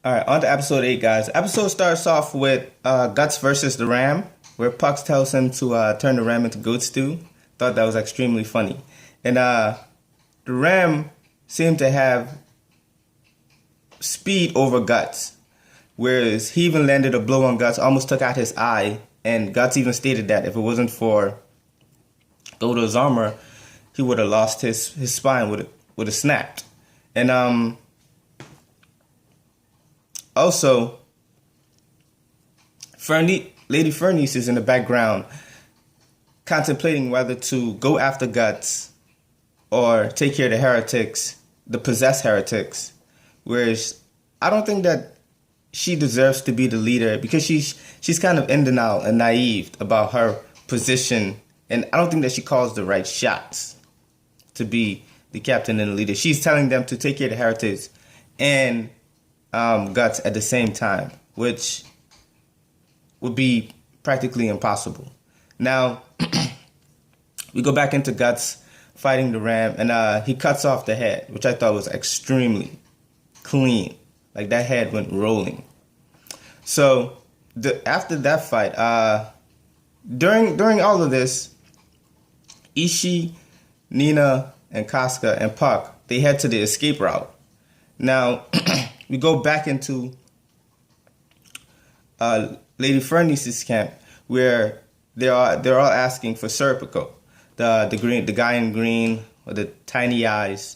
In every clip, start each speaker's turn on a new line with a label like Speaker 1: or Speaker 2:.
Speaker 1: All right, on to episode 8, guys. Episode starts off with Gutz versus the Ram, where Puck tells him to turn the Ram into goat stew. Thought that was extremely funny. And the Ram seemed to have speed over Gutz, whereas he even landed a blow on Gutz, almost took out his eye, and Gutz even stated that if it wasn't for Goto's armor, he would have lost his spine, would have snapped. And also, Lady Furnice is in the background contemplating whether to go after Gutz or take care of the heretics, the possessed heretics. Whereas I don't think that she deserves to be the leader because she's kind of in denial and naive about her position. And I don't think that she calls the right shots to be the captain and the leader. She's telling them to take care of the heretics and Gutz at the same time, which would be practically impossible. Now, we go back into Gutz fighting the Ram, and he cuts off the head, which I thought was extremely clean. Like, that head went rolling. So, after that fight, during all of this, Ishii, Nina, and Casca, and Puck, they head to the escape route. Now, we go back into Lady Furnice's camp, where they're all asking for Serepico, the guy in green with the tiny eyes.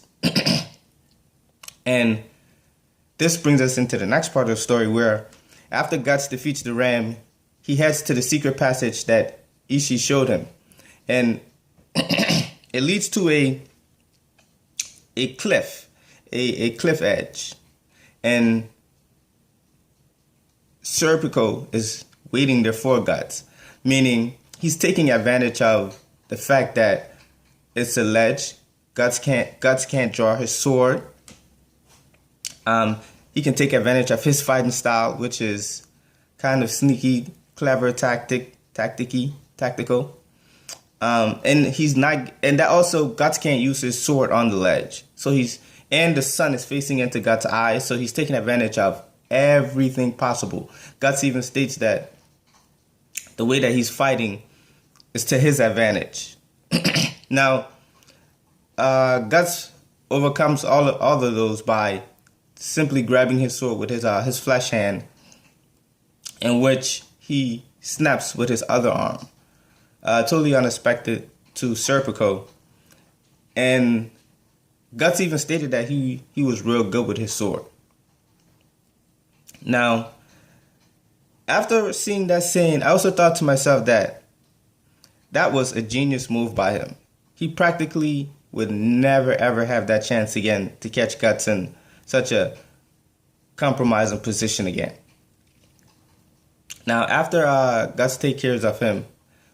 Speaker 1: And this brings us into the next part of the story, where after Gutz defeats the Ram, he heads to the secret passage that Ishii showed him, and it leads to a cliff edge, and Serepico is waiting there for Gutz, meaning he's taking advantage of the fact that it's a ledge. Gutz can't draw his sword. He can take advantage of his fighting style, which is kind of sneaky, clever, tactical. And he's not, and that also Gutz can't use his sword on the ledge. So and the sun is facing into Gut's eyes, so he's taking advantage of everything possible. Gutz even states that the way that he's fighting is to his advantage. Now, Gutz overcomes all of those by simply grabbing his sword with his flesh hand, in which he snaps with his other arm. Totally unexpected to Serepico. And Gutz even stated that he was real good with his sword. Now, after seeing that scene, I also thought to myself that was a genius move by him. He practically would never ever have that chance again to catch Gutz in such a compromising position again. Now, after Gutz takes care of him,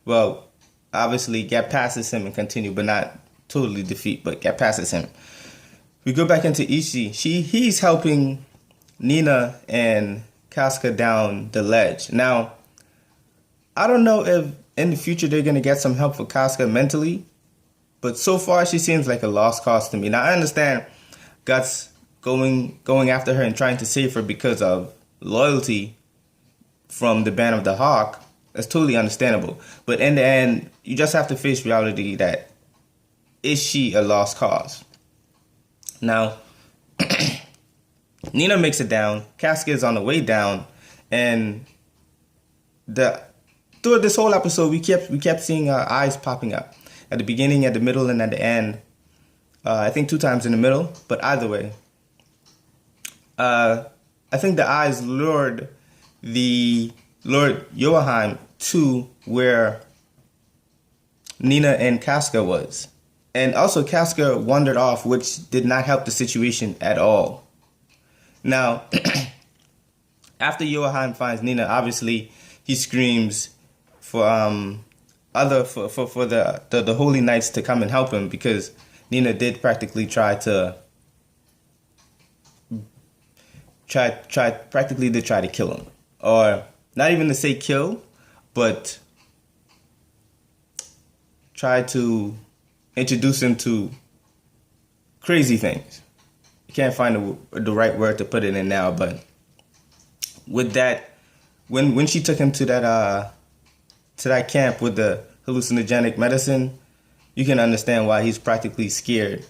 Speaker 1: well, obviously Get passes him and continue, but not totally defeat, but Get passes him. We go back into Ishii. He's helping Nina and Casca down the ledge. Now, I don't know if in the future they're going to get some help for Casca mentally, but so far she seems like a lost cause to me. Now, I understand Gutz going after her and trying to save her because of loyalty from the Band of the Hawk. That's totally understandable. But in the end, you just have to face reality that, is she a lost cause? Now, Nina makes it down. Casca is on the way down. And through this whole episode, we kept seeing eyes popping up. At the beginning, at the middle, and at the end. I think 2 times in the middle. But either way, I think the eyes lured Joachim to where Nina and Casca was. And also Casca wandered off, which did not help the situation at all. Now, after Joachim finds Nina, obviously he screams for the Holy Knights to come and help him, because Nina did practically try to kill him. Or not even to say kill, but try to introduce him to crazy things. You can't find the right word to put it in now, but with that, when she took him to that camp with the hallucinogenic medicine, you can understand why he's practically scared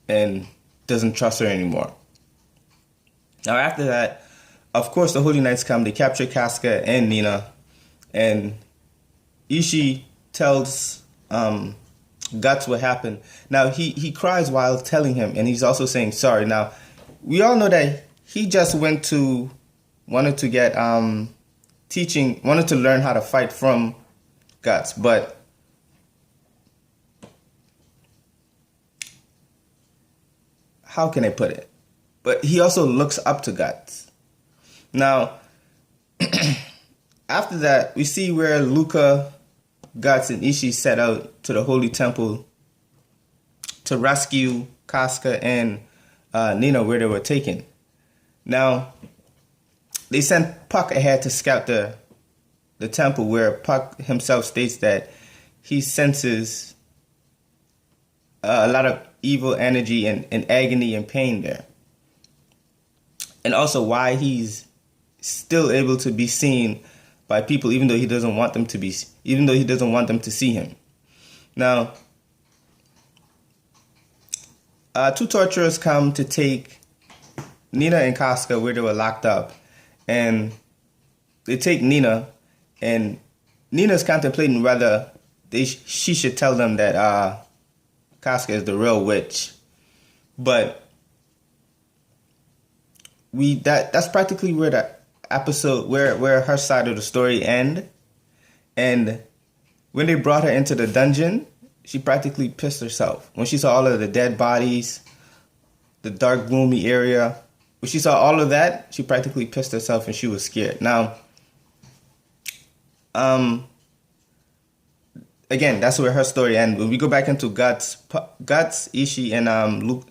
Speaker 1: and doesn't trust her anymore. Now after that, of course, the Holy Knights come. They capture Casca and Nina, and Ishii tells Gutz what happened. Now he cries while telling him, and he's also saying sorry. Now we all know that he just wanted to learn how to fight from Gutz, but how can I put it? But he also looks up to Gutz. Now, after that, we see where Luca, Gutz, and Ishii set out to the Holy Temple to rescue Casca and Nina where they were taken. Now, they sent Puck ahead to scout the temple, where Puck himself states that he senses a lot of evil energy and agony and pain there. And also why he's still able to be seen by people even though he doesn't want them to see him. Now, two torturers come to take Nina and Casca where they were locked up, and they take Nina, and Nina's contemplating whether she should tell them that Casca is the real witch. But that's practically where the episode, where her side of the story end. And when they brought her into the dungeon, she practically pissed herself. When she saw all of the dead bodies, the dark, gloomy area, when she saw all of that, she practically pissed herself and she was scared. Now, again, that's where her story ends. When we go back into Gutz, Ishii,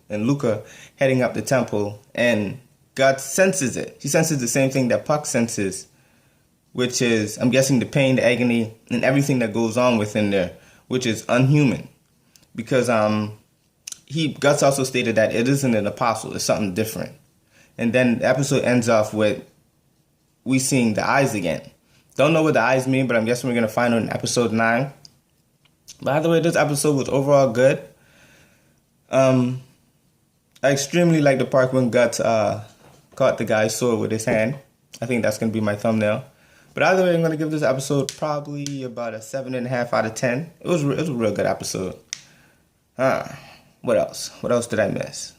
Speaker 1: and Luca heading up the temple, and Gutz senses it. He senses the same thing that Puck senses, which is, I'm guessing, the pain, the agony, and everything that goes on within there, which is unhuman. Because Gutz also stated that it isn't an apostle, it's something different. And then the episode ends off with we seeing the eyes again. Don't know what the eyes mean, but I'm guessing we're going to find out in episode 9. By the way, this episode was overall good. I extremely like the part when Gutz caught the guy's sword with his hand. I think that's going to be my thumbnail. But either way, I'm going to give this episode probably about a 7.5 out of 10. It was a real good episode. What else? What else did I miss?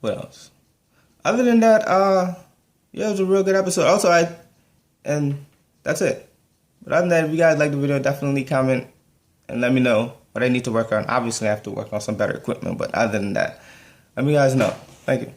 Speaker 1: What else? Other than that, yeah, it was a real good episode. Also, and that's it. But other than that, if you guys like the video, definitely comment and let me know what I need to work on. Obviously, I have to work on some better equipment, but other than that, let me guys know. Thank you.